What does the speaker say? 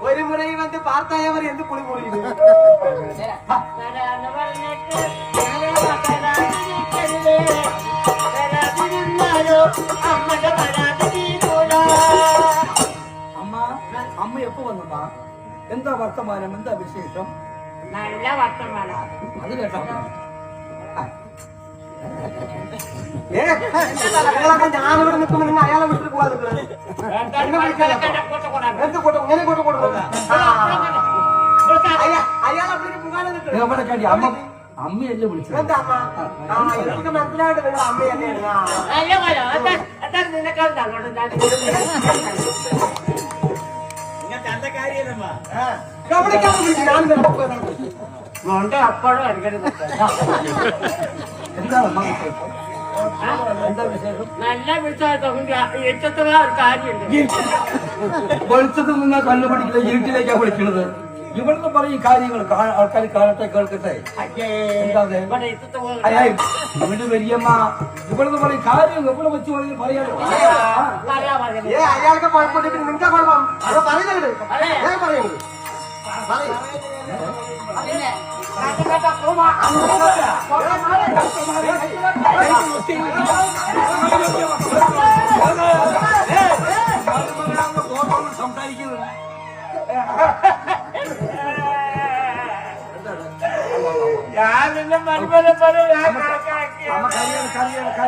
ஒரு முறை வந்து பார்த்தாயவர் எந்த புலி மொழியுது அம்மா அம்மா எப்ப வந்தம்மா எந்த வர்த்தமானம் எந்த விசேஷம் நல்ல வர்த்தமானம் அது கேட்டாங்க ഞാൻ ഇവിടെ നിൽക്കുമ്പോ നിങ്ങൾ അയാളെ വിട്ടിട്ട് പോകാതെ അയാൾ അവിടെ പോകാതെ അമ്മ അമ്മയല്ലേ വിളിച്ചത് എന്താ അമ്മ എനിക്ക് മനസ്സിലായിട്ട് നിങ്ങൾ അമ്മ തന്നെയാണ് അപ്പോഴും എടുക്കരുത് നല്ല വിളിച്ചെത്തുക ഒരു കാര്യമുണ്ട് വെളിച്ചത്തിൽ നിന്നാ കല്ല് പഠിക്കുന്നത് ഇരുട്ടിലേക്കാ വിളിക്കുന്നത് ഇവിടുന്ന് പറയും കാര്യങ്ങൾ ആൾക്കാർ കാണട്ടെ കേൾക്കട്ടെ ഇവിടെ വലിയമ്മ ഇവിടുന്ന് പറയും കാര്യം എവിടെ വെച്ച് പറയാലോ അയാൾക്ക് കുഴപ്പമില്ല നിന്റെ കുഴപ്പം അത് പറയുന്നത് പറയുന്നത് സംസാരിക്കുന്നത് ഞാൻ നിന്നെ മരുമനെ പറയാം കറിയാണ്